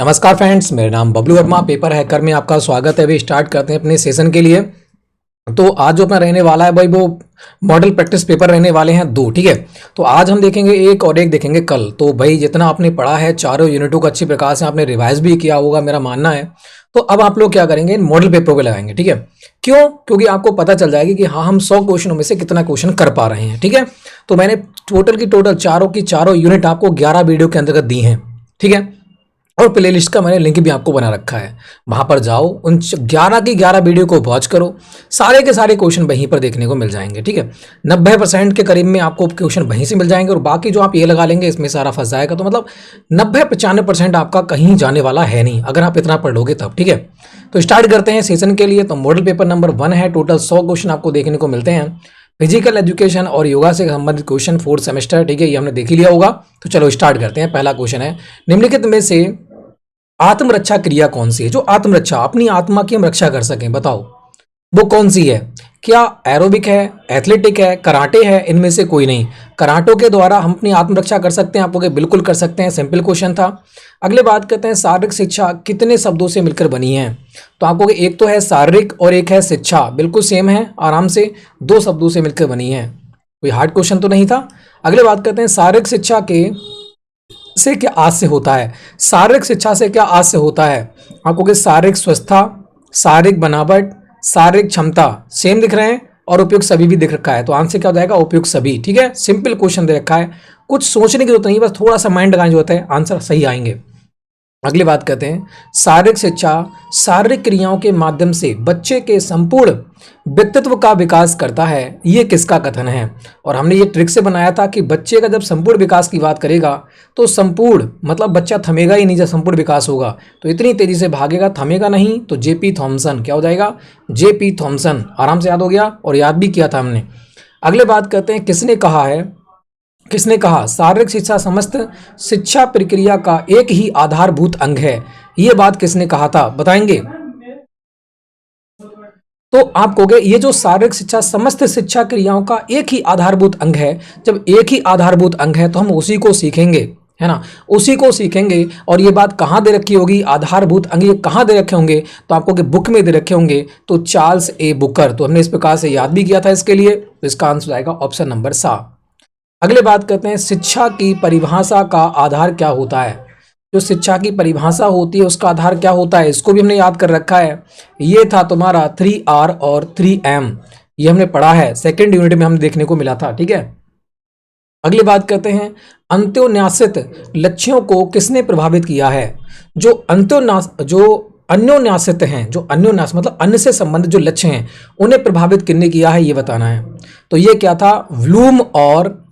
नमस्कार फ्रेंड्स, मेरा नाम बबलू वर्मा, पेपर हैकर में आपका स्वागत है। अभी स्टार्ट करते हैं अपने सेशन के लिए। तो आज जो अपना रहने वाला है भाई वो मॉडल प्रैक्टिस पेपर रहने वाले हैं दो, ठीक है। तो आज हम देखेंगे एक और एक देखेंगे कल। तो भाई जितना आपने पढ़ा है चारों यूनिटों को अच्छी प्रकार से आपने रिवाइज भी किया होगा, मेरा मानना है। तो अब आप लोग क्या करेंगे, मॉडल पेपर पे लगाएंगे, ठीक है। क्यों? क्योंकि आपको पता चल जाएगी कि हाँ हम 100 क्वेश्चनों में से कितना क्वेश्चन कर पा रहे हैं, ठीक है। तो मैंने टोटल की टोटल चारों की चारों यूनिट आपको 11 वीडियो के अंतर्गत दी हैं, ठीक है। और प्लेलिस्ट का मैंने लिंक भी आपको बना रखा है, वहां पर जाओ, उन 11 की 11 वीडियो को वॉच करो। सारे के सारे क्वेश्चन वहीं पर देखने को मिल जाएंगे, ठीक है। 90% के करीब में आपको क्वेश्चन वहीं से मिल जाएंगे और बाकी जो आप ये लगा लेंगे इसमें सारा फंस जाएगा। तो मतलब 90-95% आपका कहीं जाने वाला है नहीं, अगर आप इतना पढ़ लोगे तब, ठीक है। तो स्टार्ट करते हैं सेशन के लिए। तो मॉडल पेपर नंबर 1 है, टोटल 100 क्वेश्चन आपको देखने को मिलते हैं। फिजिकल एजुकेशन और योगा से संबंधित क्वेश्चन 4th सेमेस्टर, ठीक है, ये हमने देख ही लिया होगा। तो चलो स्टार्ट करते हैं। पहला क्वेश्चन है, निम्नलिखित में से आत्मरक्षा क्रिया कौन सी है? जो आत्मरक्षा, अपनी आत्मा की हम रक्षा कर सकें, बताओ वो कौन सी है? क्या एरोबिक है, एथलेटिक है, कराटे है? इनमें से कोई नहीं। कराटों के द्वारा हम अपनी आत्मरक्षा कर सकते हैं, आपको बिल्कुल कर सकते हैं, सिंपल क्वेश्चन था। अगले बात करते हैं, शारीरिक शिक्षा कितने शब्दों से मिलकर बनी है? तो आपको एक तो है शारीरिक और एक है शिक्षा, बिल्कुल सेम है, आराम से 2 शब्दों से मिलकर बनी है, कोई हार्ड क्वेश्चन तो नहीं था। अगले बात करते हैं, शारीरिक शिक्षा के से क्या आज से होता है? शारीरिक शिक्षा से क्या आज से होता है? आपको कि शारीरिक स्वस्थता, शारीरिक बनावट, शारीरिक क्षमता सेम दिख रहे हैं और उपयुक्त सभी भी दिख रखा है। तो आंसर क्या हो जाएगा? उपयुक्त सभी, ठीक है। सिंपल क्वेश्चन दे रखा है, कुछ सोचने की जरूरत नहीं, बस थोड़ा सा माइंड लगाने की जरूरत है, आंसर सही आएंगे। अगली बात करते हैं, शारीरिक शिक्षा शारीरिक क्रियाओं के माध्यम से बच्चे के संपूर्ण व्यक्तित्व का विकास करता है, ये किसका कथन है? और हमने ये ट्रिक से बनाया था कि बच्चे का जब संपूर्ण विकास की बात करेगा तो संपूर्ण मतलब बच्चा थमेगा ही नहीं जब संपूर्ण विकास होगा, तो इतनी तेजी से भागेगा, थमेगा नहीं। तो जेपी थॉमसन, क्या हो जाएगा? जेपी थॉमसन, आराम से याद हो गया और याद भी किया था हमने। अगले बात करते हैं, किसने कहा शारीरिक शिक्षा समस्त शिक्षा प्रक्रिया का एक ही आधारभूत अंग है? ये बात किसने कहा था, बताएंगे? तो आप कहोगे ये जो शारीरिक शिक्षा समस्त शिक्षा क्रियाओं का एक ही आधारभूत अंग है, जब एक ही आधारभूत अंग है तो हम उसी को सीखेंगे, है ना, उसी को सीखेंगे। और ये बात कहाँ दे रखी होगी? आधारभूत अंग ये कहाँ दे रखे होंगे? तो आपको कि बुक में दे रखे होंगे, तो चार्ल्स ए बुकर। तो हमने इस प्रकार से याद भी किया था इसके लिए, तो इसका आंसर आएगा ऑप्शन नंबर सा। अगले बात करते हैं, शिक्षा की परिभाषा का आधार क्या होता है? जो शिक्षा की परिभाषा होती है उसका आधार क्या होता है? इसको भी हमने याद कर रखा है, ये था तुम्हारा 3R और 3M, ये हमने पढ़ा है, सेकेंड यूनिट में हम देखने को मिला था, ठीक है। अगली बात करते हैं, अंत्योन्यासित लक्ष्यों को किसने प्रभावित किया है? जो अन्योन्यासित हैं, जो अन्योन्यास मतलब अन्य से संबंधित जो लक्ष्य हैं, उन्हें प्रभावित किसने किया है, ये बताना है। तो ये क्या था? ब्लूम और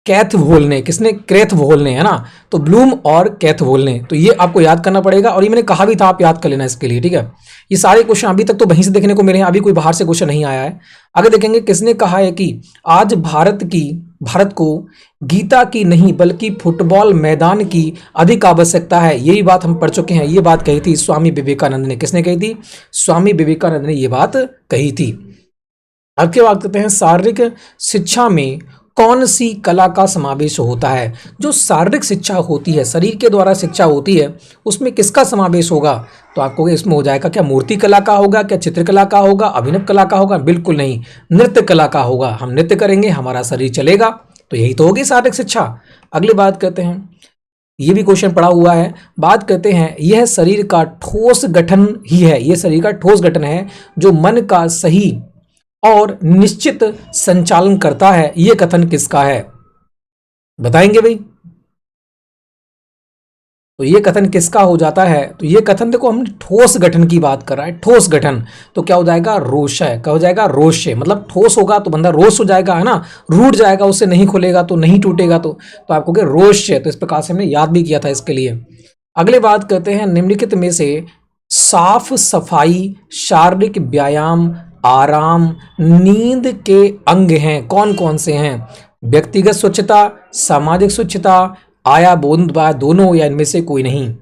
कैथवोल ने, किसने? क्रेथवोल ने, है ना। तो ब्लूम और कैथवोल ने, तो ये आपको याद करना पड़ेगा और ये मैंने कहा भी था, आप याद कर लेना इसके लिए, ठीक है। ये सारे क्वेश्चन अभी तक तो वहीं से देखने को मिले हैं, अभी कोई बाहर से क्वेश्चन नहीं आया है। आगे देखेंगे, किसने कहा है कि आज भारत को गीता की नहीं बल्कि फुटबॉल मैदान की अधिक आवश्यकता है? यही बात हम पढ़ चुके हैं, ये बात कही थी स्वामी विवेकानंद ने। किसने कही थी? स्वामी विवेकानंद ने ये बात कही थी। अब क्या बात करते हैं, शारीरिक शिक्षा में कौन सी कला का समावेश होता है? जो शारीरिक शिक्षा होती है, शरीर के द्वारा शिक्षा होती है, उसमें किसका समावेश होगा? तो आपको इसमें हो जाएगा, क्या मूर्ति कला का होगा, क्या चित्रकला का होगा, अभिनव कला का होगा? बिल्कुल नहीं, नृत्य कला का होगा। हम नृत्य करेंगे, हमारा शरीर चलेगा, तो यही तो होगी शारीरिक शिक्षा। अगली बात करते हैं, ये भी क्वेश्चन पड़ा हुआ है, बात करते हैं, यह शरीर का ठोस गठन ही है, ये शरीर का ठोस गठन है जो मन का सही और निश्चित संचालन करता है, यह कथन किसका है? बताएंगे भाई। तो ये कथन किसका हो जाता है? तो ये कथन देखो, हमने ठोस गठन की बात कर रहा है, ठोस गठन, तो क्या हो जाएगा? रोष्य। क्या हो जाएगा? रोष्य, मतलब ठोस होगा तो बंदा रोष हो जाएगा, है ना, रूठ जाएगा, उससे नहीं खुलेगा तो नहीं टूटेगा, तो आपको क्या? रोष्य। तो इस प्रकार से हमने याद भी किया था इसके लिए। अगले बात करते हैं, निम्नलिखित में से साफ सफाई, शारीरिक व्यायाम, आराम, नींद के अंग हैं कौन कौन से हैं? व्यक्तिगत स्वच्छता, सामाजिक स्वच्छता, आया बोध दोनों, या इनमें से कोई नहीं?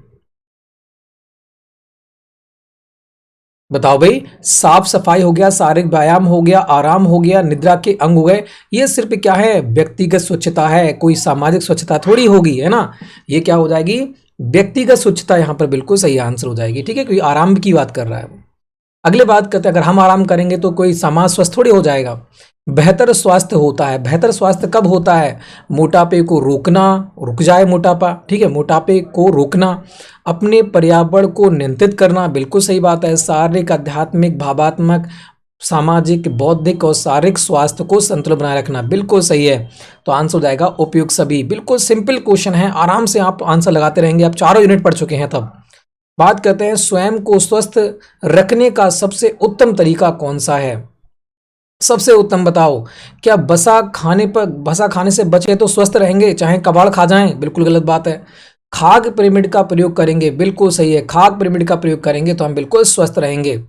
बताओ भाई। साफ सफाई हो गया, शारीरिक व्यायाम हो गया, आराम हो गया, निद्रा के अंग हो गए, ये सिर्फ क्या है? व्यक्तिगत स्वच्छता है, कोई सामाजिक स्वच्छता थोड़ी होगी, है ना। ये क्या हो जाएगी? व्यक्तिगत स्वच्छता यहाँ पर बिल्कुल सही आंसर हो जाएगी, ठीक है, क्योंकि आराम की बात कर रहा है वो। अगले बात करते हैं, अगर हम आराम करेंगे तो कोई समाज स्वस्थ थोड़ी हो जाएगा। बेहतर स्वास्थ्य होता है, बेहतर स्वास्थ्य कब होता है? मोटापे को रोकना, रुक जाए मोटापा, ठीक है, मोटापे को रोकना, अपने पर्यावरण को नियंत्रित करना, बिल्कुल सही बात है। शारीरिक, आध्यात्मिक, भावात्मक, सामाजिक, बौद्धिक और शारीरिक स्वास्थ्य को संतुलन बनाए रखना, बिल्कुल सही है। तो आंसर हो जाएगा उपयुक्त सभी। बिल्कुल सिंपल क्वेश्चन है, आराम से आप आंसर लगाते रहेंगे। आप चारों यूनिट पढ़ चुके हैं तब। बात करते हैं स्वयं को स्वस्थ रखने का सबसे उत्तम तरीका कौन सा है? सबसे उत्तम बताओ। क्या बसा खाने से बचे तो स्वस्थ रहेंगे, चाहे कबाड़ खा जाएं? बिल्कुल गलत बात है। खाद्य पिरामिड का प्रयोग करेंगे, बिल्कुल सही है, खाद्य पिरामिड का प्रयोग करेंगे तो हम बिल्कुल स्वस्थ रहेंगे।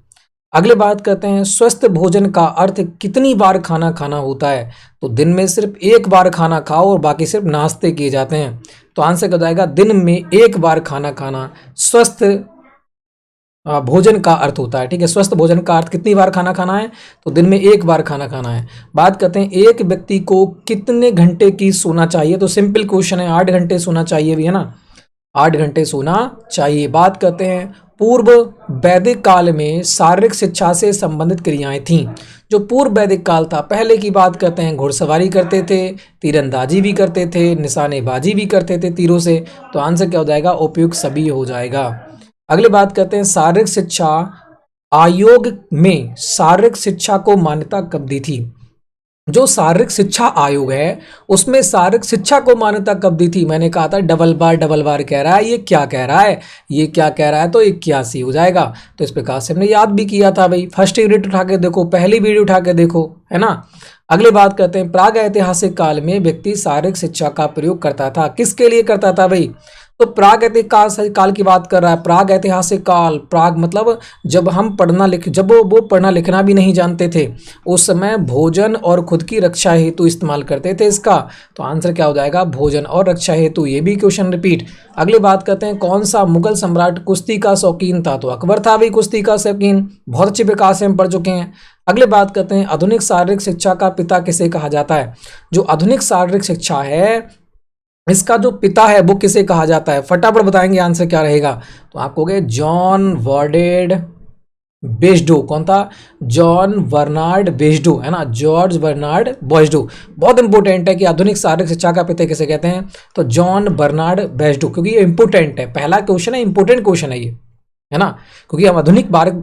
अगले बात करते हैं, स्वस्थ भोजन का अर्थ कितनी बार खाना खाना होता है? तो दिन में सिर्फ एक बार खाना खाओ और बाकी सिर्फ नाश्ते किए जाते हैं। तो आंसर क्या जाएगा? दिन में एक बार खाना खाना स्वस्थ भोजन का अर्थ होता है, ठीक है। स्वस्थ भोजन का अर्थ कितनी बार खाना खाना है? तो दिन में एक बार खाना खाना है। बात करते हैं, एक व्यक्ति को कितने घंटे की सोना चाहिए? तो सिंपल क्वेश्चन है, 8 घंटे सोना चाहिए भी, है ना, 8 घंटे सोना चाहिए। बात करते हैं, पूर्व वैदिक काल में शारीरिक शिक्षा से संबंधित क्रियाएं थीं। जो पूर्व वैदिक काल था, पहले की बात करते हैं, घुड़सवारी करते थे, तीरंदाजी भी करते थे, निशानेबाजी भी करते थे तीरों से। तो आंसर क्या हो जाएगा? उपयुक्त सभी हो जाएगा। अगली बात करते हैं, शारीरिक शिक्षा आयोग में शारीरिक शिक्षा को मान्यता कब दी थी? जो शारीरिक शिक्षा आयोग है उसमें शारीरिक शिक्षा को मान्यता कब दी थी? मैंने कहा था डबल बार कह रहा है, ये क्या कह रहा है, ये क्या कह रहा है? तो 81 हो जाएगा। तो इस प्रकार से हमने याद भी किया था भाई, फर्स्ट यूनिट उठा के देखो, पहली वीडियो उठा के देखो, है ना। अगली बात करते हैं, प्राग ऐतिहासिक काल में व्यक्ति शारीरिक शिक्षा का प्रयोग करता था, किसके लिए करता था भाई? तो प्राग ऐतिहासिक काल की बात कर रहा है। प्राग ऐतिहासिक काल, प्राग मतलब जब वो पढ़ना लिखना भी नहीं जानते थे, उस समय भोजन और खुद की रक्षा हेतु इस्तेमाल करते थे इसका। तो आंसर क्या हो जाएगा? भोजन और रक्षा हेतु। ये भी क्वेश्चन रिपीट। अगली बात करते हैं, कौन सा मुगल सम्राट कुश्ती का शौकीन था? तो अकबर था भाई कुश्ती का शौकीन। बहुत अच्छे प्रकार से हम पढ़ चुके हैं। अगले बात करते हैं, आधुनिक शारीरिक शिक्षा का पिता किसे कहा जाता है? जो आधुनिक शारीरिक शिक्षा है इसका जो पिता है वो किसे कहा जाता है? फटाफट बताएंगे आंसर क्या रहेगा। तो आप कहोगे जॉन वर्डेड बेस्डो। कौन था? जॉन बर्नार्ड बेस्डो, है ना, जॉर्ज बर्नार्ड बेस्डो। बहुत इंपॉर्टेंट है कि आधुनिक शारीरिक शिक्षा का पिता किसे कहते हैं? तो जॉन बर्नार्ड बेस्डो, क्योंकि ये इंपॉर्टेंट है, पहला क्वेश्चन है, इंपॉर्टेंट क्वेश्चन है ये, है ना, क्योंकि हम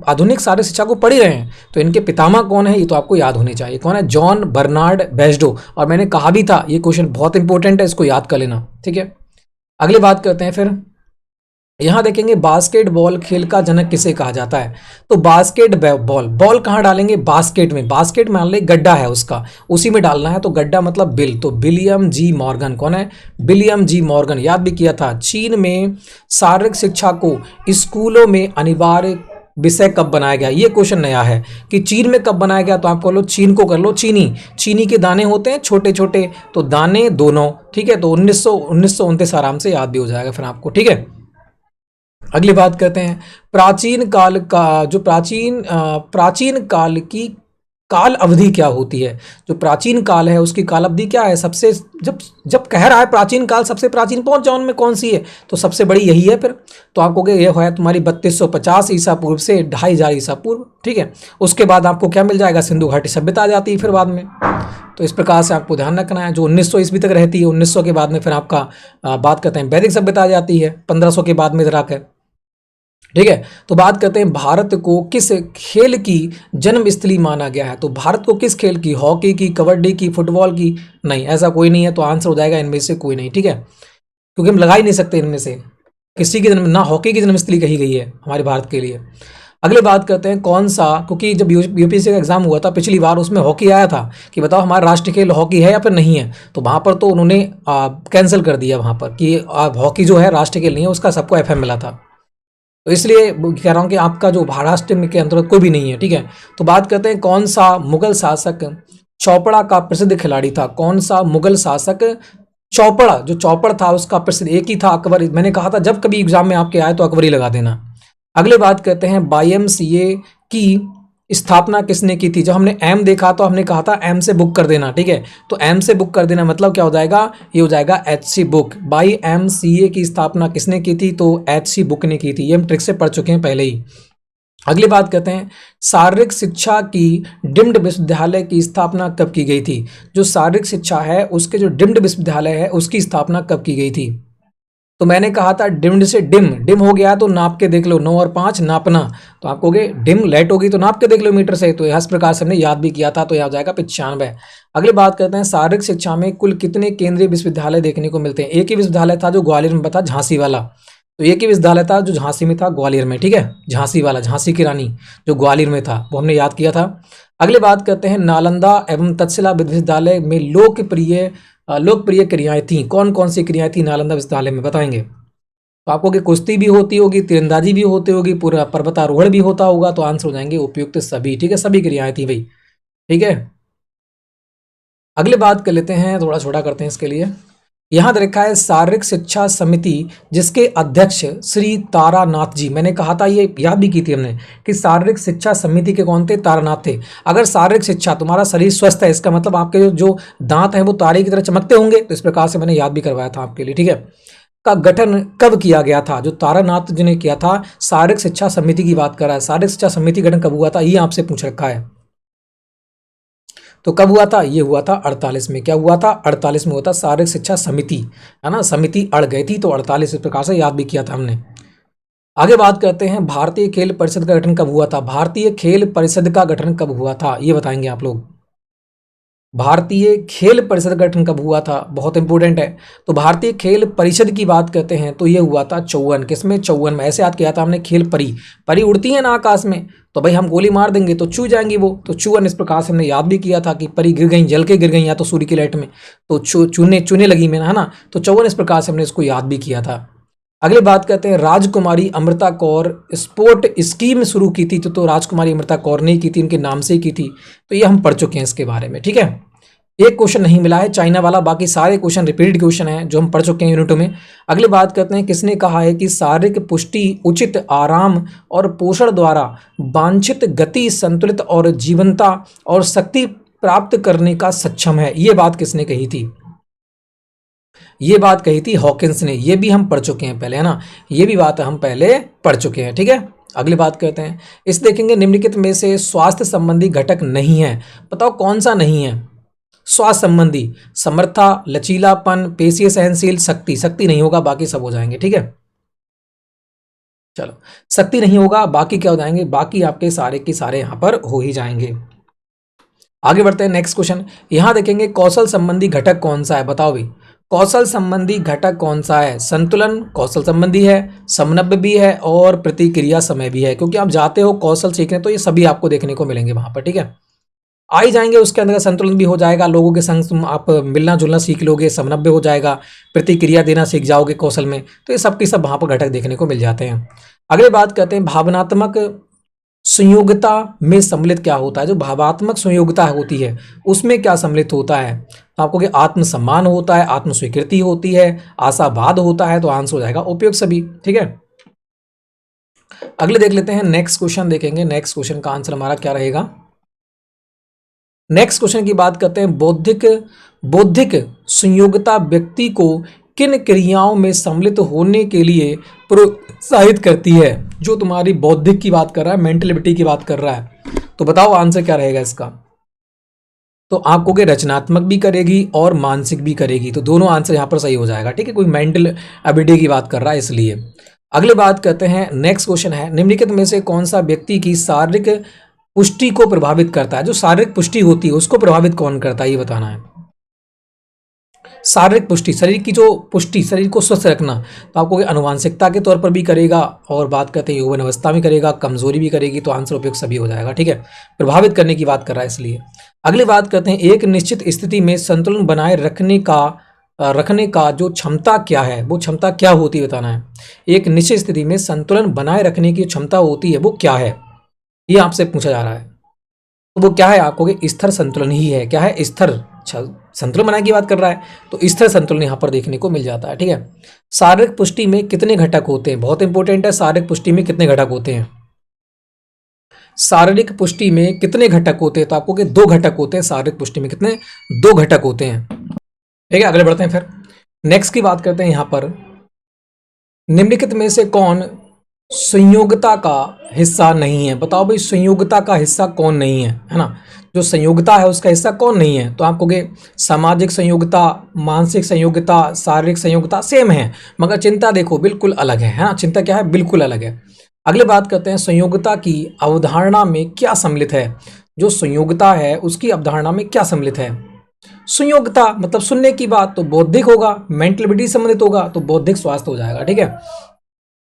आधुनिक शारीरिक शिक्षा को पढ़ ही रहे हैं। तो इनके पितामह कौन है ये तो आपको याद होनी चाहिए। कौन है? John Bernard Basedow. और मैंने कहा भी था ये क्वेश्चन बहुत इंपॉर्टेंट है, इसको याद कर लेना, ठीक है। अगली बात करते हैं, फिर यहां देखेंगे बास्केटबॉल खेल का जनक किसे कहा जाता है? तो बॉल कहाँ डालेंगे? बास्केट में। बास्केट मान ले गड्ढा है उसका, उसी में डालना है, तो गड्ढा मतलब बिल। तो विलियम जी मॉर्गन। कौन है? विलियम जी मॉर्गन, याद भी किया था। चीन में शारीरिक शिक्षा को स्कूलों में अनिवार्य विषय कब बनाया गया? ये क्वेश्चन नया है कि चीन में कब बनाया गया। तो आप कह लो चीन को, कर लो चीनी के दाने होते हैं छोटे छोटे, तो दाने दोनों, ठीक है। तो 1929 आराम से याद भी हो जाएगा फिर आपको, ठीक है। अगली बात करते हैं, प्राचीन काल का जो प्राचीन काल की काल अवधि क्या होती है? जो प्राचीन काल है उसकी काल अवधि क्या है? सबसे जब जब कह रहा है प्राचीन काल, सबसे प्राचीन पहुंच जाओ उनमें कौन सी है? तो सबसे बड़ी यही है फिर। तो आप कहोगे ये है तुम्हारी 3250 ईसा पूर्व से 2500 ईसा पूर्व, ठीक है। उसके बाद आपको क्या मिल जाएगा? सिंधु घाटी सभ्यता आ जाती है फिर बाद में। तो इस प्रकार से आपको ध्यान रखना है, जो 1900 ईस्वी तक रहती है, 1900 के बाद में फिर आपका बात करते हैं वैदिक सभ्यता आ जाती है 1500 के बाद में जरा कर, ठीक है। तो बात करते हैं, भारत को किस खेल की जन्मस्थली माना गया है? तो भारत को किस खेल की? हॉकी की, कबड्डी की, फुटबॉल की? नहीं, ऐसा कोई नहीं है। तो आंसर हो जाएगा इनमें से कोई नहीं, ठीक है, क्योंकि हम लगा ही नहीं सकते इनमें से किसी की जन्म, ना हॉकी की जन्मस्थली कही गई है हमारे भारत के लिए। अगले बात करते हैं, कौन सा, क्योंकि जब यूपीएससी का एग्जाम हुआ था पिछली बार, उसमें हॉकी आया था कि बताओ हमारा राष्ट्रीय खेल हॉकी है या फिर नहीं है। तो वहाँ पर तो उन्होंने कैंसिल कर दिया वहाँ पर कि हॉकी जो है राष्ट्रीय खेल नहीं है, उसका सबको एफएम मिला था। तो इसलिए कह रहा हूँ कि आपका जो महाराष्ट्र के अंतर्गत कोई भी नहीं है, ठीक है। तो बात करते हैं, कौन सा मुगल शासक चौपड़ा का प्रसिद्ध खिलाड़ी था? कौन सा मुगल शासक चौपड़ा, जो चौपड़ था उसका प्रसिद्ध एक ही था, अकबर। मैंने कहा था जब कभी एग्जाम में आपके आए तो अकबर ही लगा देना। अगले बात करते हैं, YMCA की स्थापना किसने की थी? जब हमने एम देखा तो हमने कहा था एम से बुक कर देना, ठीक है। तो एम से बुक कर देना मतलब क्या हो जाएगा, ये हो जाएगा HC बुक। बाई MCA की स्थापना किसने की थी? तो HC बुक ने की थी। ये हम ट्रिक से पढ़ चुके हैं पहले ही। अगली बात करते हैं, शारीरिक शिक्षा की डिम्ड विश्वविद्यालय की स्थापना कब की गई थी? जो शारीरिक शिक्षा है उसके जो डिम्ड विश्वविद्यालय है उसकी स्थापना कब की गई थी? तो मैंने कहा था डिम्ड से डिम, डिम हो गया तो नाप के देख लो, 9 और 5 नापना, तो आप कहोगे डिम लाइट होगी तो नाप के देख लो मीटर से, तो इस प्रकार से हमने याद भी किया था, तो यह हो जाएगा 95। अगली बात करते हैं, शारीरिक शिक्षा में कुल कितने केंद्रीय विश्वविद्यालय देखने को मिलते हैं? एक ही विश्वविद्यालय था जो ग्वालियर में था, झांसी वाला। तो एक ही विश्वविद्यालय था जो झांसी में था, ग्वालियर में, ठीक है, झांसी वाला, झांसी की रानी जो ग्वालियर में था, वो हमने याद किया था। अगली बात करते हैं, नालंदा एवं तक्षशिला विश्वविद्यालय में लोकप्रिय क्रियाएं थी, कौन कौन सी क्रियाएं थी नालंदा विश्वविद्यालय में, बताएंगे? तो आपको कि कुश्ती भी होती होगी, तीरंदाजी भी होती होगी, पूरा पर्वतारोहण भी होता होगा, तो आंसर हो जाएंगे उपयुक्त सभी, ठीक है, सभी क्रियाएं थी भाई, ठीक है। अगली बात कर लेते हैं, थोड़ा छोटा करते हैं इसके लिए। यहां देखा है शारीरिक शिक्षा समिति जिसके अध्यक्ष श्री तारानाथ जी, मैंने कहा था, ये याद भी की थी हमने कि शारीरिक शिक्षा समिति के कौन थे? तारानाथ थे। अगर शारीरिक शिक्षा, तुम्हारा शरीर स्वस्थ है, इसका मतलब आपके जो दांत हैं वो तारे की तरह चमकते होंगे, तो इस प्रकार से मैंने याद भी करवाया था आपके लिए, ठीक है। का गठन कब किया गया था? जो तारानाथ जी ने किया था, शारीरिक शिक्षा समिति की बात कर रहा है, शारीरिक शिक्षा समिति गठन कब हुआ था, ये आपसे पूछ रखा है। तो कब हुआ था? ये हुआ था 48 में। क्या हुआ था? 48 में हुआ था शारीरिक शिक्षा समिति, है ना, समिति अड़ गई थी, तो 48 इस प्रकार से याद भी किया था हमने। आगे बात करते हैं, भारतीय खेल परिषद का गठन कब हुआ था? भारतीय खेल परिषद का गठन कब हुआ था, ये बताएंगे आप लोग। भारतीय खेल परिषद का गठन कब हुआ था? बहुत इंपॉर्टेंट है। तो भारतीय खेल परिषद की बात करते हैं तो ये हुआ था 54, किसमें? 54 में। ऐसे याद किया था हमने, खेल परी उड़ती है ना आकाश में, तो भाई हम गोली मार देंगे तो छू जाएंगी वो, तो 54 इस प्रकार से हमने याद भी किया था कि परी गिर गई, जल के गिर गई या तो सूर्य की लाइट में, तो चूने लगी में, है ना, तो 54 इस प्रकार से हमने इसको याद भी किया था। अगली बात करते हैं, राजकुमारी अमृता कौर स्पोर्ट स्कीम शुरू की थी, तो राजकुमारी अमृता कौर ने की थी, उनके नाम से ही की थी, तो ये हम पढ़ चुके हैं इसके बारे में, ठीक है। एक क्वेश्चन नहीं मिला है चाइना वाला, बाकी सारे क्वेश्चन रिपीटेड क्वेश्चन हैं जो हम पढ़ चुके हैं यूनिटों में। अगली बात करते हैं, किसने कहा है कि शारीरिक पुष्टि उचित आराम और पोषण द्वारा वांछित गति, संतुलित और जीवंता और शक्ति प्राप्त करने का सक्षम है? ये बात किसने कही थी? ये बात कही थी हॉकिंस ने। ये भी हम पढ़ चुके हैं पहले, है ना, ये भी बात हम पहले पढ़ चुके हैं, ठीक है। अगली बात करते हैं, इस देखेंगे निम्नलिखित में से स्वास्थ्य संबंधी घटक नहीं है, बताओ कौन सा नहीं है? स्वास्थ्य संबंधी, समर्था, लचीलापन, पेशीय सहनशील, शक्ति। शक्ति नहीं होगा, बाकी सब हो जाएंगे, ठीक है। चलो, शक्ति नहीं होगा, बाकी क्या हो जाएंगे? बाकी आपके सारे के सारे यहां पर हो ही जाएंगे। आगे बढ़ते हैं, नेक्स्ट क्वेश्चन। यहां देखेंगे कौशल संबंधी घटक कौन सा है, बताओ भाई, कौशल संबंधी घटक कौन सा है? संतुलन कौशल संबंधी है, समन्वय भी है और प्रतिक्रिया समय भी है, क्योंकि आप जाते हो कौशल सीखने तो ये सभी आपको देखने को मिलेंगे वहां पर, ठीक है। आ ही जाएंगे, उसके अंदर संतुलन भी हो जाएगा, लोगों के संग तुम आप मिलना जुलना सीख लोगे, समन्वय हो जाएगा, प्रतिक्रिया देना सीख जाओगे कौशल में, तो ये सब के सब वहां पर घटक देखने को मिल जाते हैं। अगली बात करते हैं, भावनात्मक संयोगिता में सम्मिलित क्या होता है? जो भावात्मक संयोगिता होती है उसमें क्या सम्मिलित होता है? तो आपको कि आत्मसम्मान होता है, आत्मस्वीकृति होती है, आशावाद होता है, तो आंसर हो जाएगा उपयुक्त सभी, ठीक है। अगले देख लेते हैं, नेक्स्ट क्वेश्चन देखेंगे, नेक्स्ट क्वेश्चन का आंसर हमारा क्या रहेगा। नेक्स्ट क्वेश्चन की बात करते हैं, बौद्धिक संयोगिता व्यक्ति को किन क्रियाओं में सम्मिलित होने के लिए प्रोत्साहित करती है? जो तुम्हारी बौद्धिक की बात कर रहा है, मेंटलिटी की बात कर रहा है, तो बताओ आंसर क्या रहेगा इसका। तो आपको के रचनात्मक भी करेगी और मानसिक भी करेगी, तो दोनों आंसर यहां पर सही हो जाएगा, ठीक है। कोई मेंटल एबिलिटी की बात कर रहा है इसलिए। अगले बात करते हैं, नेक्स्ट क्वेश्चन है, निम्नलिखित में से कौन सा व्यक्ति की शारीरिक पुष्टि को प्रभावित करता है? जो शारीरिक पुष्टि होती है उसको प्रभावित कौन करता है, ये बताना है। शारीरिक पुष्टि, शरीर की जो पुष्टि, शरीर को स्वस्थ रखना, तो आपको अनुवांशिकता के तौर पर भी करेगा, और बात करते हैं यौवन अवस्था में करेगा, कमजोरी भी करेगी, तो आंसर उपयुक्त सभी हो जाएगा, ठीक है। प्रभावित करने की बात कर रहा है इसलिए। अगली बात करते हैं, एक निश्चित स्थिति में संतुलन बनाए रखने का जो क्षमता क्या है, वो क्षमता क्या होती है बताना है। एक निश्चित स्थिति में संतुलन बनाए रखने की क्षमता होती है वो क्या है, ये आपसे पूछा जा रहा है। तो वो क्या है? आपको स्थिर संतुलन ही है। क्या है? स्थिर संतुलन बनाने की बात कर रहा है, तो स्थिर संतुलन यहां पर देखने को मिल जाता है, ठीक है। शारीरिक पुष्टि में कितने घटक होते हैं? बहुत इंपॉर्टेंट है, शारीरिक पुष्टि में कितने घटक होते हैं? शारीरिक पुष्टि में कितने घटक होते हैं? तो आपको कि 2 घटक होते हैं शारीरिक पुष्टि में। कितने? 2 घटक होते हैं। ठीक है, आगे बढ़ते हैं। फिर नेक्स्ट की बात करते हैं। यहां पर निम्नलिखित में से कौन संयोगता का हिस्सा नहीं है? बताओ भाई, संयोगता का हिस्सा कौन नहीं है ना? जो संयोगता है उसका हिस्सा कौन नहीं है? तो आपको कि सामाजिक संयोगता, मानसिक संयोगता, शारीरिक संयोगता सेम है, मगर चिंता देखो बिल्कुल अलग है ना? चिंता क्या है? बिल्कुल अलग है। अगले बात करते हैं, संयोगता की अवधारणा में क्या सम्मिलित है? जो संयोगता है उसकी अवधारणा में क्या सम्मिलित है? संयोगता मतलब सुनने की बात, तो बौद्धिक होगा, मेंटलिटी संबंधित होगा तो बौद्धिक स्वास्थ्य हो जाएगा। ठीक है,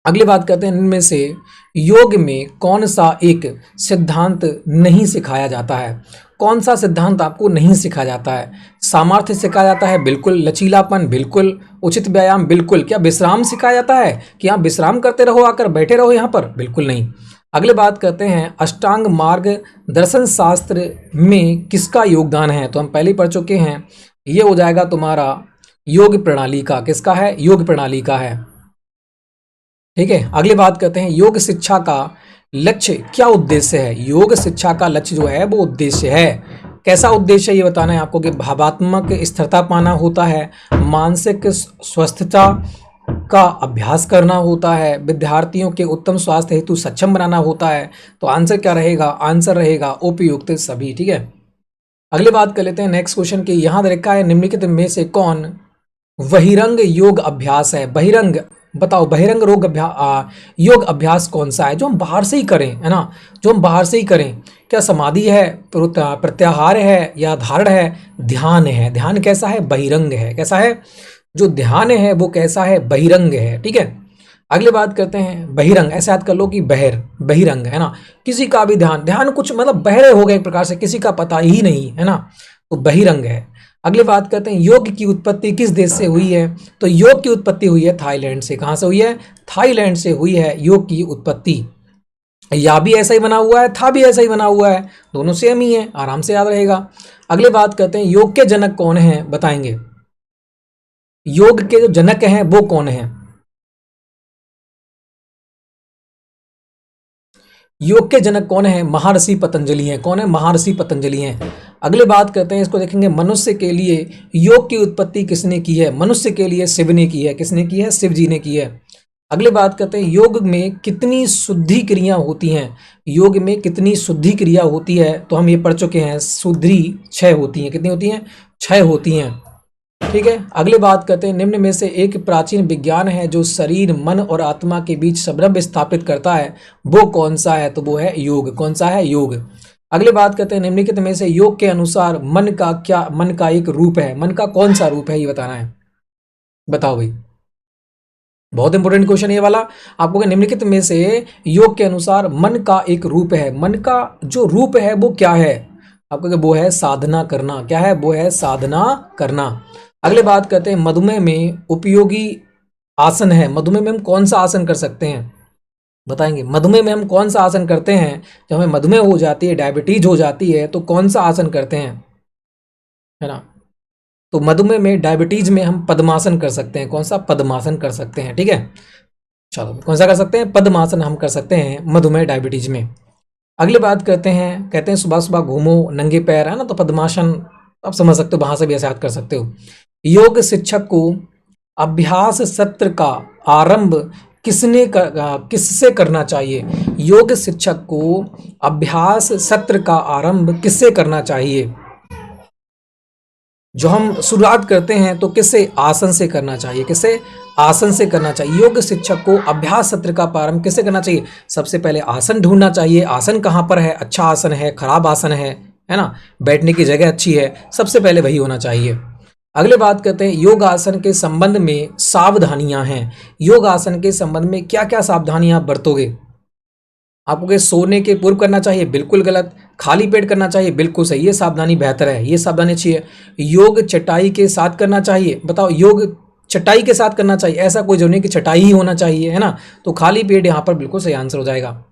अगली बात करते हैं, इनमें से योग में कौन सा एक सिद्धांत नहीं सिखाया जाता है? कौन सा सिद्धांत आपको नहीं सिखाया जाता है? सामर्थ्य सिखाया जाता है? बिल्कुल। लचीलापन? बिल्कुल। उचित व्यायाम? बिल्कुल। क्या विश्राम सिखाया जाता है कि आप विश्राम करते रहो, आकर बैठे रहो यहाँ पर? बिल्कुल नहीं। अगले बात करते हैं, अष्टांग मार्ग दर्शन शास्त्र में किसका योगदान है? तो हम पहले ही पढ़ चुके हैं, ये हो जाएगा तुम्हारा योग प्रणाली का। किसका है? योग प्रणाली का है। ठीक है, अगली बात करते हैं, योग शिक्षा का लक्ष्य क्या उद्देश्य है? योग शिक्षा का लक्ष्य जो है वो उद्देश्य है। कैसा उद्देश्य है ये बताना है आपको कि भावात्मक स्थिरता पाना होता है, मानसिक स्वस्थता का अभ्यास करना होता है, विद्यार्थियों के उत्तम स्वास्थ्य हेतु सक्षम बनाना होता है। तो आंसर क्या रहेगा? आंसर रहेगा उपयुक्त सभी। ठीक है, अगली बात कर लेते हैं नेक्स्ट क्वेश्चन की। यहां लिखा है, निम्नलिखित में से कौन बहिरंग योग अभ्यास है? बहिरंग, बताओ बहिरंग योग अभ्यास कौन सा है जो हम बाहर से ही करें, है ना? जो हम बाहर से ही करें। क्या समाधि है, प्रत्याहार है, या धारण है, ध्यान है? ध्यान कैसा है? बहिरंग है। कैसा है? जो ध्यान है वो कैसा है? बहिरंग है। ठीक है, अगली बात करते हैं, बहिरंग ऐसे याद कर लो कि बहिरंग है ना, किसी का भी ध्यान कुछ मतलब बहरे हो गए एक प्रकार से, किसी का पता ही नहीं, है ना? तो बहिरंग है। अगली बात करते हैं, योग की उत्पत्ति किस देश से हुई है? तो योग की उत्पत्ति हुई है थाईलैंड से। कहां से हुई है? थाईलैंड से हुई है योग की उत्पत्ति। या भी ऐसा ही बना हुआ है, था भी ऐसा ही बना हुआ है, दोनों सेम ही है, आराम से याद रहेगा। अगली बात करते हैं, योग के जनक कौन है? बताएंगे, योग के जो जनक हैं वो कौन है? योग के जनक कौन है? महर्षि पतंजलि हैं। कौन है? महर्षि पतंजलि हैं। अगली बात करते हैं, इसको देखेंगे, मनुष्य के लिए योग की उत्पत्ति किसने की है? मनुष्य के लिए शिव ने की है। किसने की है? शिव जी ने की है। अगली बात करते हैं, योग में कितनी शुद्धि क्रिया होती हैं? योग में कितनी शुद्धि क्रिया होती है? तो हम ये पढ़ चुके हैं, शुद्धि 6 होती हैं। कितनी होती हैं? 6 होती हैं। ठीक है, अगली बात करते हैं, निम्न में से एक प्राचीन विज्ञान है जो शरीर, मन और आत्मा के बीच संबंध स्थापित करता है, वो कौन सा है? तो वो है योग। कौन सा है? योग। अगली बात करते हैं, निम्नलिखित में से योग के अनुसार मन का एक रूप है? मन का कौन सा रूप है ये बताना है। बताओ भाई, बहुत इंपॉर्टेंट क्वेश्चन ये वाला आपको। निम्नलिखित में से योग के अनुसार मन का एक रूप है, मन का जो रूप है वो क्या है? आपको वो है साधना करना। क्या है? वो है साधना करना। अगले बात करते हैं, मधुमेह में उपयोगी आसन है। मधुमेह में हम कौन सा आसन कर सकते हैं? बताएंगे, मधुमेह में हम कौन सा आसन करते हैं? जब हमें मधुमेह हो जाती है, डायबिटीज हो जाती है, तो कौन सा आसन करते हैं, है ना? तो मधुमेह में, डायबिटीज में हम पद्मासन कर सकते हैं। कौन सा? पद्मासन कर सकते हैं। ठीक है, चलो कौन सा कर सकते हैं? पद्मासन हम कर सकते हैं मधुमेह डायबिटीज में। अगली बात करते हैं, कहते हैं सुबह सुबह घूमो नंगे पैर, है ना? तो पद्मासन आप समझ सकते हो, वहां से भी ऐसे याद कर सकते हो। योग शिक्षक को अभ्यास सत्र का आरंभ किससे करना चाहिए? योग शिक्षक को अभ्यास सत्र का आरंभ किससे करना चाहिए? जो हम शुरुआत करते हैं तो किससे? आसन से करना चाहिए। किससे? आसन से करना चाहिए। योग शिक्षक को अभ्यास सत्र का प्रारंभ किससे करना चाहिए? सबसे पहले आसन ढूंढना चाहिए। आसन कहाँ पर है? अच्छा आसन है, खराब आसन है ना? बैठने की जगह अच्छी है, सबसे पहले वही होना चाहिए। अगले बात करते हैं, योग आसन के संबंध में सावधानियां हैं। योग आसन के संबंध में क्या क्या सावधानियां बरतोगे? आपको क्या सोने के पूर्व करना चाहिए? बिल्कुल गलत। खाली पेट करना चाहिए? बिल्कुल सही। ये सावधानी बेहतर है, ये सावधानी अच्छी है। योग चटाई के साथ करना चाहिए? बताओ, योग चटाई के साथ करना चाहिए? ऐसा कोई जरूरी नहीं कि चटाई ही होना चाहिए, है ना? तो खाली पेट यहाँ पर बिल्कुल सही आंसर हो जाएगा।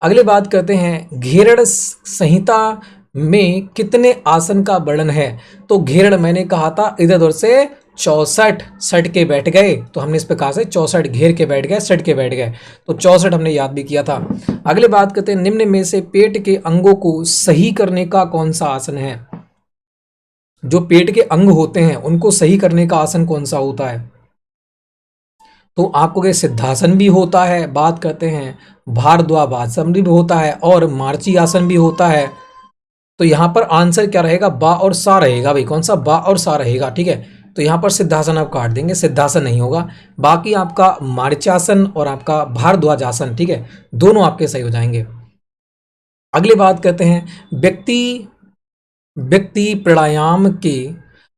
अगली बात करते हैं, घेरण संहिता में कितने आसन का वर्णन है? तो घेरण मैंने कहा था इधर उधर से 64 सट के बैठ गए, तो हमने इस पे कहा से 64 घेर के बैठ गए, सट के बैठ गए, तो 64 हमने याद भी किया था। अगले बात करते हैं, निम्न में से पेट के अंगों को सही करने का कौन सा आसन है? जो पेट के अंग होते हैं उनको सही करने का आसन कौन सा होता है? तो आपको के सिद्धासन भी होता है, बात करते हैं भारद्वाजासन भी होता है, और मार्ची आसन भी होता है। तो यहाँ पर आंसर क्या रहेगा? बा और सा रहेगा भाई। कौन सा? बा और सा रहेगा, ठीक है। तो यहाँ पर सिद्धासन आप काट देंगे, सिद्धासन नहीं होगा। बाकी आपका मार्चासन और आपका भारद्वाजासन, ठीक है, दोनों आपके सही हो जाएंगे। अगली बात करते हैं, व्यक्ति व्यक्ति प्राणायाम के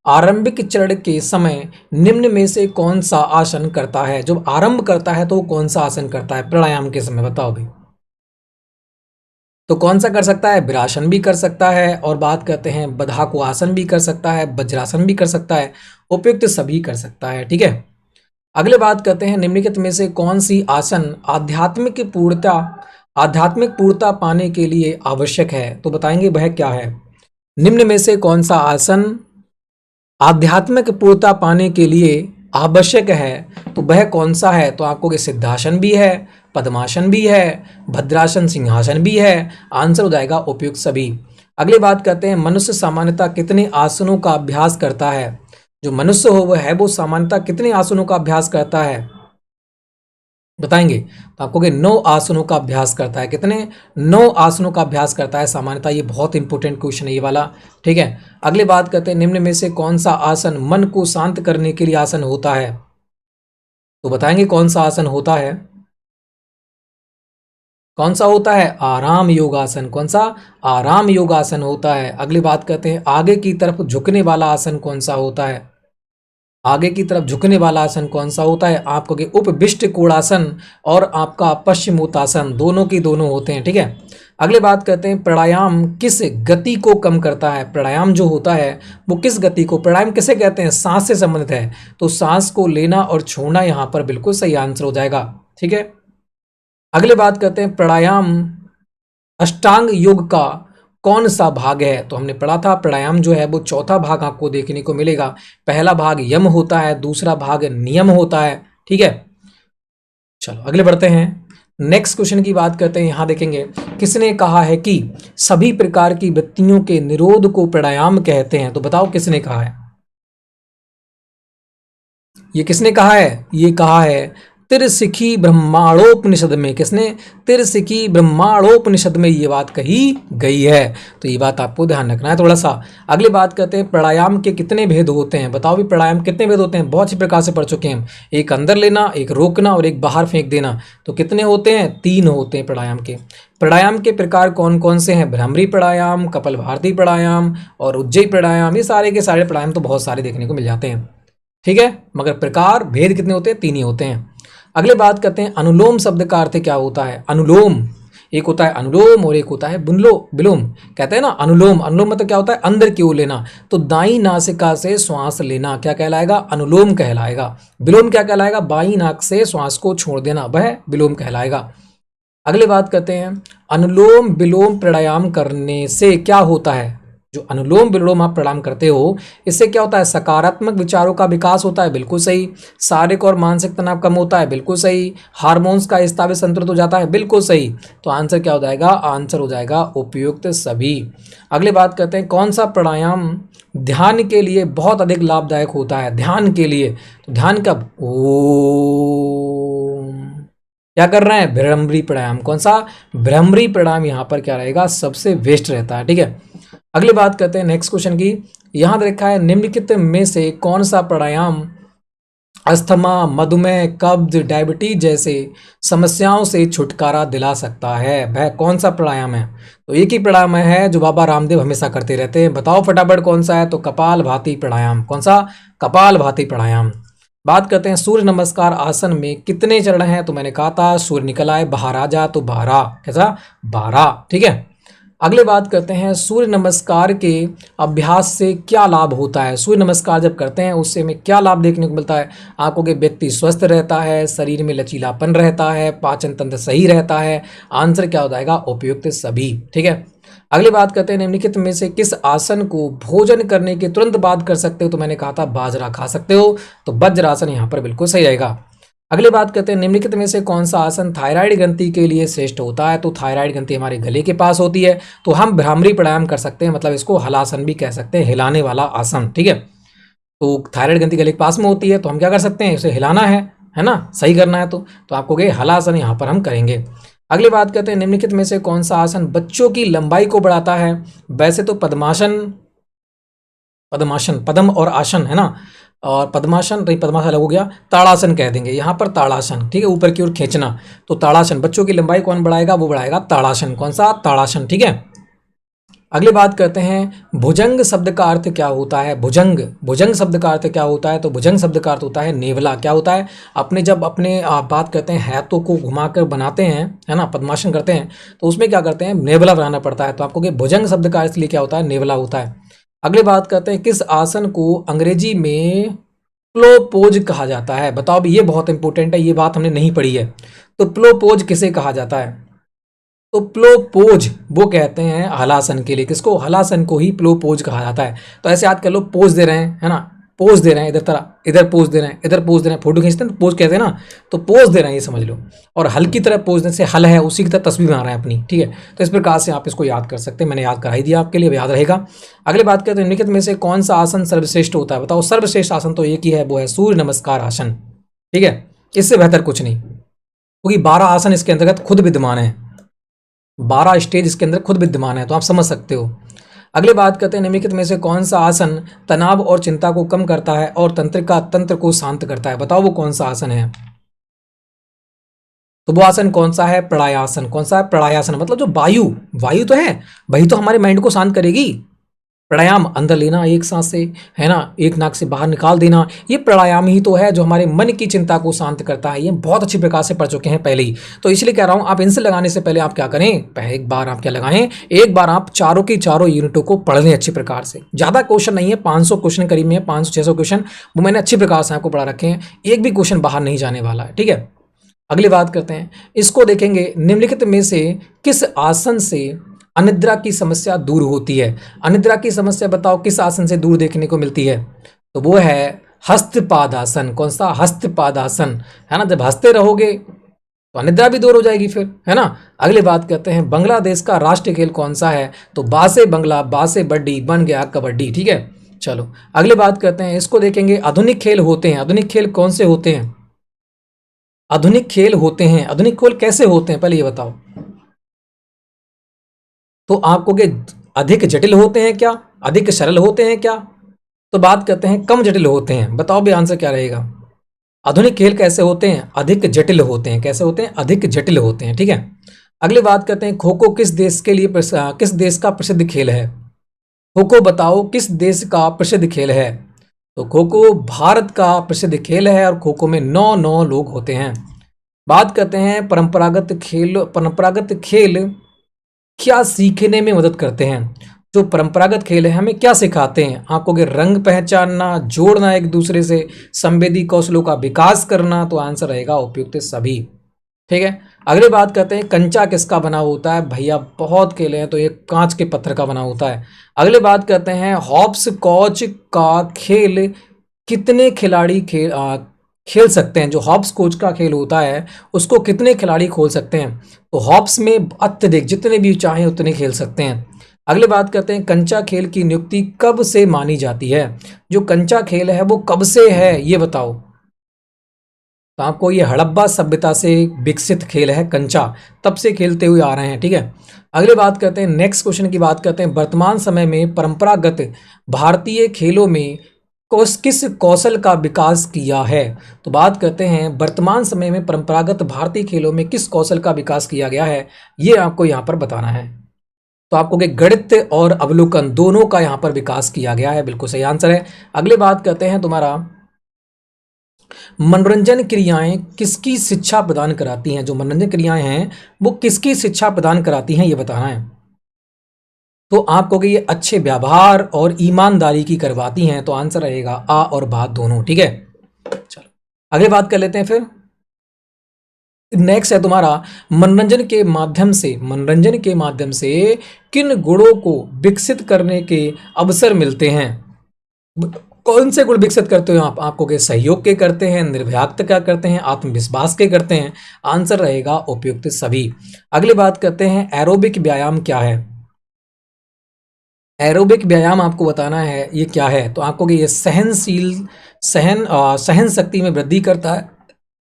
आरंभिक चरण के समय निम्न में से कौन सा आसन करता है? जब आरंभ करता है तो कौन सा आसन करता है प्राणायाम के समय? बताओ भाई। तो कौन सा कर सकता है? विरासन भी कर सकता है, और बात करते हैं बधाको आसन भी कर सकता है, वज्रासन भी कर सकता है, उपयुक्त सभी कर सकता है, ठीक है। अगले बात करते हैं, निम्नलिखित में से कौन सी आसन आध्यात्मिक पूर्णता पाने के लिए आवश्यक है? तो बताएंगे वह क्या है? निम्न में से कौन सा आसन आध्यात्मिक पूर्णता पाने के लिए आवश्यक है? तो वह कौन सा है? तो आपको कि सिद्धासन भी है, पद्मासन भी है, भद्रासन सिंहासन भी है। आंसर हो जाएगा उपयुक्त सभी। अगली बात करते हैं, मनुष्य सामान्यतः कितने आसनों का अभ्यास करता है? जो मनुष्य हो वह है वो सामान्यतः कितने आसनों का अभ्यास करता है? बताएंगे। तो आपको कि 9 आसनों का अभ्यास करता है। कितने? 9 आसनों का अभ्यास करता है सामान्यतः। ये बहुत इंपॉर्टेंट क्वेश्चन है ये वाला, ठीक है। अगली बात करते हैं, निम्न में से कौन सा आसन मन को शांत करने के लिए आसन होता है? तो बताएंगे कौन सा आसन होता है? कौन सा होता है? आराम योगासन। कौन सा? आराम योगासन होता है। अगली बात करते हैं, आगे की तरफ झुकने वाला आसन कौन सा होता है? आगे की तरफ झुकने वाला आसन कौन सा होता है? आपको कि उपविष्ट कोणासन और आपका पश्चिमोत्तासन, दोनों की दोनों होते हैं, ठीक है। अगले बात करते हैं, प्राणायाम किस गति को कम करता है? प्राणायाम जो होता है वो किस गति को, प्राणायाम किसे कहते हैं? सांस से संबंधित है, तो सांस को लेना और छोड़ना यहाँ पर बिल्कुल सही आंसर हो जाएगा, ठीक है। अगले बात करते हैं, प्राणायाम अष्टांग योग का कौन सा भाग है? तो हमने पढ़ा था प्राणायाम जो है वो चौथा भाग आपको देखने को मिलेगा। पहला भाग यम होता है, दूसरा भाग नियम होता है, ठीक है। चलो अगले बढ़ते हैं, नेक्स्ट क्वेश्चन की बात करते हैं। यहां देखेंगे, किसने कहा है कि सभी प्रकार की वृत्तियों के निरोध को प्राणायाम कहते हैं? तो बताओ किसने कहा है? ये किसने कहा है? ये कहा है त्रिशिखी ब्रह्मांडोपनिषद में। किसने? त्रिशिखी ब्रह्मांडोपनिषद में ये बात कही गई है। तो ये बात आपको ध्यान रखना है थोड़ा सा। अगली बात करते हैं, प्राणायाम के कितने भेद होते हैं? बताओ भी प्राणायाम कितने भेद होते हैं? बहुत सी प्रकार से पढ़ चुके हैं हम। एक अंदर लेना, एक रोकना और एक बाहर फेंक देना। तो कितने होते हैं? 3 होते हैं प्राणायाम के। प्राणायाम के प्रकार कौन कौन से हैं? भ्रामरी प्राणायाम, कपालभाति प्राणायाम और उज्जयी प्राणायाम। ये सारे के सारे प्राणायाम तो बहुत सारे देखने को मिल जाते हैं, ठीक है। मगर प्रकार भेद कितने होते हैं? 3 ही होते हैं। अगले बात करते हैं, अनुलोम शब्द का अर्थ क्या होता है? अनुलोम, एक होता है अनुलोम और एक होता है विलोम। कहते हैं ना अनुलोम, अनुलोम मतलब क्या होता है? अंदर की ओर लेना। तो दाई नासिका से श्वास लेना क्या कहलाएगा? अनुलोम कहलाएगा। विलोम क्या कहलाएगा? बाई नाक से श्वास को छोड़ देना, वह विलोम कहलाएगा। अगली बात करते हैं, अनुलोम विलोम प्राणायाम करने से क्या होता है? जो अनुलोम विलोम आप प्राणायाम करते हो, इससे क्या होता है? सकारात्मक विचारों का विकास होता है, बिल्कुल सही। शारीरिक और मानसिक तनाव कम होता है, बिल्कुल सही। हार्मोन्स का स्राव संतुलित हो जाता है, बिल्कुल सही। तो आंसर क्या हो जाएगा? आंसर हो जाएगा उपयुक्त सभी। अगली बात करते हैं, कौन सा प्राणायाम ध्यान के लिए बहुत अधिक लाभदायक होता है? ध्यान के लिए, तो ध्यान कब? ओम, क्या कर रहे हैं? भ्रमरी प्राणायाम। कौन सा? भ्रमरी प्राणायाम यहाँ पर क्या रहेगा? सबसे बेस्ट रहता है, ठीक है। अगली बात करते हैं नेक्स्ट क्वेश्चन की। यहां लिखा है, निम्नलिखित में से कौन सा प्राणायाम अस्थमा, मधुमेह, कब्ज, डायबिटीज जैसे समस्याओं से छुटकारा दिला सकता है? वह कौन सा प्राणायाम है? तो एक ही प्राणायाम है जो बाबा रामदेव हमेशा करते रहते हैं। बताओ फटाफट कौन सा है? तो कपालभाति प्राणायाम। कौन सा? कपालभाति प्राणायाम। बात करते हैं, सूर्य नमस्कार आसन में कितने चरण हैं? तो मैंने कहा था सूर्य निकल आए बाहर आ जा, तो 12। कैसा? 12, ठीक है। अगले बात करते हैं, सूर्य नमस्कार के अभ्यास से क्या लाभ होता है? सूर्य नमस्कार जब करते हैं उससे हमें क्या लाभ देखने को मिलता है? आपको कि व्यक्ति स्वस्थ रहता है, शरीर में लचीलापन रहता है, पाचन तंत्र सही रहता है। आंसर क्या हो जाएगा? उपयुक्त सभी, ठीक है। अगली बात करते हैं निम्नलिखित में से किस आसन को भोजन करने के तुरंत बाद कर सकते हो, तो मैंने कहा था बाजरा खा सकते हो, तो वज्रासन यहाँ पर बिल्कुल सही रहेगा। अगली बात करते हैं निम्नलिखित में से कौन सा आसन थायराइड ग्रंथि के लिए श्रेष्ठ होता है, तो थायराइड ग्रंथि हमारे गले के पास होती है, तो हम भ्रामरी प्राणायाम कर सकते हैं, मतलब इसको हलासन भी कह सकते हैं, हिलाने वाला आसन, ठीक है। तो थायराइड ग्रंथि गले के पास में होती है, तो हम क्या कर सकते हैं, उसे हिलाना है ना, सही करना है तो आपको ये हलासन यहाँ पर हम करेंगे। अगली बात करते हैं निम्नलिखित में से कौन सा आसन बच्चों की लंबाई को बढ़ाता है। वैसे तो पद्मासन, पद्म और आसन है ना, और पद्मासन नहीं, पद्मासन अलग हो गया, ताड़ासन कह देंगे यहाँ पर, ताड़ासन, ठीक है, ऊपर की ओर खींचना, तो ताड़ासन बच्चों की लंबाई कौन बढ़ाएगा, वो बढ़ाएगा ताड़ासन, कौन सा, ताड़ासन, ठीक है। अगली बात करते हैं भुजंग शब्द का अर्थ क्या होता है। भुजंग, भुजंग शब्द का अर्थ क्या होता है, तो भुजंग शब्द का अर्थ होता है नेवला। क्या होता है, अपने जब अपने बात करते हैं हाथों को घुमाकर बनाते हैं, है ना, पद्मासन करते हैं, तो उसमें क्या करते हैं, नेवला बनाना पड़ता है, तो आपको भुजंग शब्द का अर्थ लिए क्या होता है, नेवला होता है। अगली बात करते हैं किस आसन को अंग्रेजी में प्लोपोज कहा जाता है। बताओ भी, ये बहुत इंपॉर्टेंट है, ये बात हमने नहीं पढ़ी है। तो प्लोपोज किसे कहा जाता है, तो प्लोपोज वो कहते हैं हलासन के लिए, किसको, हलासन को ही प्लोपोज कहा जाता है। तो ऐसे याद कर लो, पोज दे रहे हैं, है ना, पोज दे रहे हैं, इधर तरह, इधर पोज दे रहे हैं, इधर पोज दे रहे हैं, फोटो खींचते हैं तो पोज कहते हैं ना, तो पोज दे रहे हैं ये समझ लो। और हल की तरह पोज देने से हल है, उसी की तरह तस्वीर बना रहे हैं अपनी, ठीक है। तो इस प्रकार से आप इसको याद कर सकते हैं, मैंने याद कराई दिया आपके लिए, याद रहेगा। अगली बात करते हैं निम्नलिखित में से कौन सा आसन सर्वश्रेष्ठ होता है। बताओ, सर्वश्रेष्ठ आसन तो एक ही है, वो है सूर्य नमस्कार आसन, ठीक है, इससे बेहतर कुछ नहीं, क्योंकि 12 आसन इसके अंतर्गत खुद विद्यमान है, 12 स्टेज इसके अंदर खुद विद्यमान है, तो आप समझ सकते हो। अगली बात करते हैं निम्नलिखित में से कौन सा आसन तनाव और चिंता को कम करता है और तंत्र को शांत करता है। बताओ वो कौन सा आसन है, तो वो आसन कौन सा है, प्राणायासन। कौन सा है, प्राणायासन, मतलब जो वायु तो है, वही तो हमारे माइंड को शांत करेगी। प्राणायाम, अंदर लेना एक सांस से, है ना, एक नाक से बाहर निकाल देना, ये प्राणायाम ही तो है जो हमारे मन की चिंता को शांत करता है। ये बहुत अच्छी प्रकार से पढ़ चुके हैं पहले ही, तो इसलिए कह रहा हूं आप इनसे लगाने से पहले आप क्या करें, पहले एक बार आप क्या लगाएं, एक बार आप चारों की चारों यूनिटों को पढ़ लें अच्छी प्रकार से। ज़्यादा क्वेश्चन नहीं है, 500 क्वेश्चन करीब में है, 500-600 क्वेश्चन वो मैंने अच्छी प्रकार से आपको पढ़ा रखे हैं, एक भी क्वेश्चन बाहर नहीं जाने वाला है, ठीक है। अगली बात करते हैं, इसको देखेंगे निम्नलिखित में से किस आसन से अनिद्रा की समस्या दूर होती है। अनिद्रा की समस्या बताओ किस आसन से दूर देखने को मिलती है, तो वो है हस्तपादासन। कौन सा, हस्तपादासन, है ना, जब हंसते रहोगे तो अनिद्रा भी दूर हो जाएगी फिर, है ना। अगली बात करते हैं बांग्लादेश का राष्ट्रीय खेल कौन सा है, तो बासे बंगला बासे बड्डी बन गया कबड्डी, ठीक है। चलो अगली बात करते हैं, इसको देखेंगे आधुनिक खेल होते हैं। आधुनिक खेल कौन से होते हैं, आधुनिक खेल होते हैं, आधुनिक खेल कैसे होते हैं पहले ये बताओ। तो आपको के अधिक जटिल होते हैं क्या, अधिक सरल होते हैं क्या, तो बात करते हैं कम जटिल होते हैं। बताओ भी आंसर क्या रहेगा, आधुनिक खेल कैसे होते हैं, अधिक जटिल होते हैं। कैसे होते हैं, अधिक जटिल होते हैं, ठीक है। अगली बात करते हैं खो खो किस देश के लिए किस देश का प्रसिद्ध खेल है। खो खो बताओ किस देश का प्रसिद्ध खेल है, तो खो खो भारत का प्रसिद्ध खेल है और खो खो में 9 लोग होते हैं। बात करते हैं परंपरागत खेल, परंपरागत खेल क्या सीखने में मदद करते हैं। जो परंपरागत खेल है हमें क्या सिखाते हैं, आंखों के रंग पहचानना, जोड़ना एक दूसरे से, संवेदी कौशलों का विकास करना, तो आंसर रहेगा उपयुक्त सभी, ठीक है। अगली बात करते हैं कंचा किसका बना होता है। भैया बहुत खेले हैं, तो ये कांच के पत्थर का बना होता है। अगली बात करते हैं हॉप्स कॉच का खेल कितने खिलाड़ी खेल सकते हैं। जो हॉप्स कोच का खेल होता है उसको कितने खिलाड़ी खोल सकते हैं, तो हॉप्स में अत्यधिक, जितने भी चाहें उतने खेल सकते हैं। अगली बात करते हैं कंचा खेल की नियुक्ति कब से मानी जाती है। जो कंचा खेल है वो कब से है ये बताओ, तो आपको ये हड़प्पा सभ्यता से विकसित खेल है कंचा, तब से खेलते हुए आ रहे हैं, ठीक है। अगली बात करते हैं, नेक्स्ट क्वेश्चन की बात करते हैं, वर्तमान समय में परंपरागत भारतीय खेलों में किस कौशल का विकास किया है। तो बात करते हैं वर्तमान समय में परंपरागत भारतीय खेलों में किस कौशल का विकास किया गया है, ये आपको यहाँ पर बताना है। तो आपको कि गणित और अवलोकन दोनों का यहाँ पर विकास किया गया है, बिल्कुल सही आंसर है। अगली बात करते हैं तुम्हारा मनोरंजन क्रियाएं किसकी शिक्षा प्रदान कराती हैं। जो मनोरंजन क्रियाएं हैं वो किसकी शिक्षा प्रदान कराती हैं ये बताना है। तो आपको कि ये अच्छे व्यवहार और ईमानदारी की करवाती हैं, तो आंसर रहेगा आ और बात दोनों, ठीक है। चलो अगली बात कर लेते हैं फिर, नेक्स्ट है तुम्हारा मनोरंजन के माध्यम से किन गुणों को विकसित करने के अवसर मिलते हैं। कौन से गुण विकसित करते हो आप? आपको के सहयोग के करते हैं, निर्भयाक्त का करते हैं, आत्मविश्वास के करते हैं। आंसर रहेगा उपयुक्त सभी। अगली बात करते हैं एरोबिक व्यायाम क्या है। एरोबिक व्यायाम आपको बताना है ये क्या है। तो आपको कि ये सहन शक्ति में वृद्धि करता है,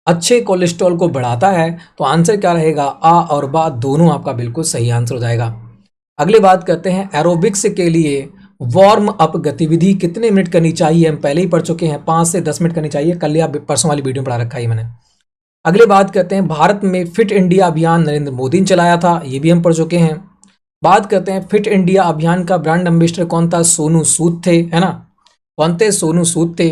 अच्छे कोलेस्ट्रॉल को बढ़ाता है। तो आंसर क्या रहेगा? आ और बा दोनों आपका बिल्कुल सही आंसर हो जाएगा। अगली बात करते हैं एरोबिक्स के लिए वार्म अप गतिविधि कितने मिनट करनी चाहिए। हम पहले ही पढ़ चुके हैं, 5 से 10 मिनट करनी चाहिए। कल या परसों वाली वीडियो में पढ़ा रखा है मैंने। अगली बात करते हैं भारत में फिट इंडिया अभियान नरेंद्र मोदी ने चलाया था, ये भी हम पढ़ चुके हैं। बात करते हैं फिट इंडिया अभियान का ब्रांड एम्बेसडर कौन था? सोनू सूद थे, है ना। कौन थे? सोनू सूद थे।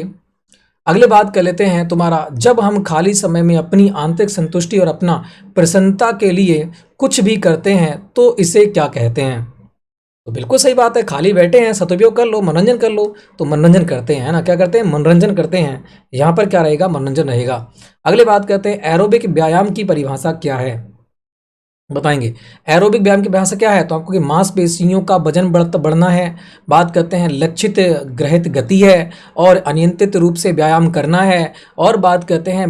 अगले बात कर लेते हैं तुम्हारा, जब हम खाली समय में अपनी आंतरिक संतुष्टि और अपना प्रसन्नता के लिए कुछ भी करते हैं तो इसे क्या कहते हैं। तो बिल्कुल सही बात है, खाली बैठे हैं, सदुपयोग कर लो, मनोरंजन कर लो। तो मनोरंजन करते हैं, है ना। क्या करते हैं? मनोरंजन करते हैं। यहाँ पर क्या रहेगा? मनोरंजन रहेगा। अगले बात करते हैं एरोबिक व्यायाम की परिभाषा क्या है, बताएंगे। एरोबिक व्यायाम की परिभाषा क्या है? तो आपको कि मांसपेशियों का वजन बढ़ना है। बात करते हैं लक्षित ग्रहित गति है और अनियंत्रित रूप से व्यायाम करना है। और बात करते हैं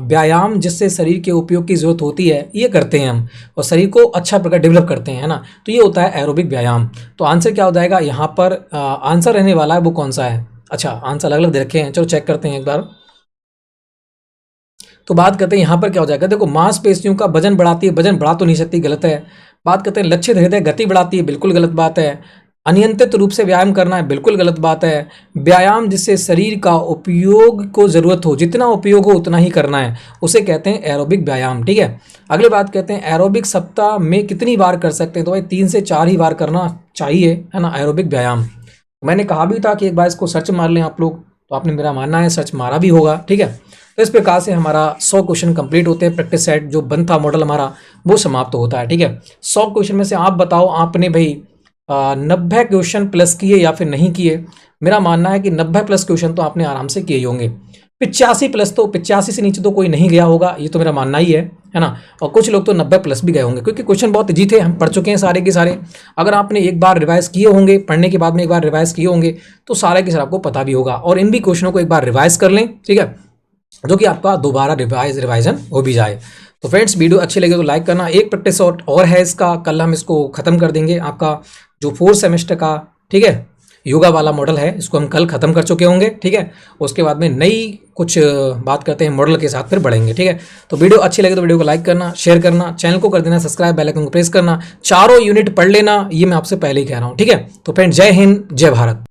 व्यायाम जिससे शरीर के उपयोग की जरूरत होती है, ये करते हैं हम और शरीर को अच्छा प्रकार डेवलप करते हैं, है ना। तो ये होता है एरोबिक व्यायाम। तो आंसर क्या हो जाएगा यहाँ पर? आंसर रहने वाला है वो कौन सा है? अच्छा, आंसर अलग अलग दे रखे हैं, चलो चेक करते हैं एक बार। तो बात करते हैं यहाँ पर क्या हो जाएगा। देखो, मांसपेशियों का वजन बढ़ाती है, वजन बढ़ा तो नहीं सकती, गलत है। बात करते हैं लक्षित हृदय गति बढ़ाती है, बिल्कुल गलत बात है। अनियंत्रित रूप से व्यायाम करना है, बिल्कुल गलत बात है। व्यायाम जिससे शरीर का उपयोग को जरूरत हो, जितना उपयोग हो उतना ही करना है, उसे कहते हैं एरोबिक व्यायाम, ठीक है। अगली बात कहते हैं एरोबिक सप्ताह में कितनी बार कर सकते हैं। तो भाई 3 से 4 ही बार करना चाहिए, है ना, एरोबिक व्यायाम। मैंने कहा भी था कि एक बार इसको सर्च मार लें आप लोग, तो आपने मेरा मानना है सर्च मारा भी होगा, ठीक है। तो इस प्रकार से हमारा 100 क्वेश्चन कंप्लीट होते हैं। प्रैक्टिस सेट जो बंद था मॉडल हमारा, वो समाप्त होता है, ठीक है। 100 क्वेश्चन में से आप बताओ, आपने भाई 90 क्वेश्चन प्लस किए या फिर नहीं किए। मेरा मानना है कि 90 प्लस क्वेश्चन तो आपने आराम से किए ही होंगे। 85 प्लस, तो 85 से नीचे तो कोई नहीं गया होगा, ये तो मेरा मानना ही है ना। और कुछ लोग तो 90 प्लस भी गए होंगे, क्योंकि क्वेश्चन बहुत ईजी थे, हम पढ़ चुके हैं सारे के सारे। अगर आपने एक बार रिवाइज किए होंगे, पढ़ने के बाद में एक बार रिवाइज किए होंगे, तो सारे के सारे आपको पता भी होगा। और इन भी क्वेश्चनों को एक बार रिवाइज कर लें, ठीक है, जो कि आपका दोबारा रिवाइजन हो भी जाए। तो फ्रेंड्स, वीडियो अच्छी लगे तो लाइक करना। एक प्रैक्टिस और है इसका, कल हम इसको खत्म कर देंगे। आपका जो 4 सेमेस्टर का, ठीक है, योगा वाला मॉडल है, इसको हम कल खत्म कर चुके होंगे, ठीक है। उसके बाद में नई कुछ बात करते हैं मॉडल के साथ, फिर बढ़ेंगे, ठीक है। तो वीडियो अच्छी लगे तो वीडियो को लाइक करना, शेयर करना, चैनल को कर देना सब्सक्राइब, बेल आइकन को प्रेस करना। चारों यूनिट पढ़ लेना, ये मैं आपसे पहले ही कह रहा हूँ, ठीक है। तो फ्रेंड्स, जय हिंद, जय भारत।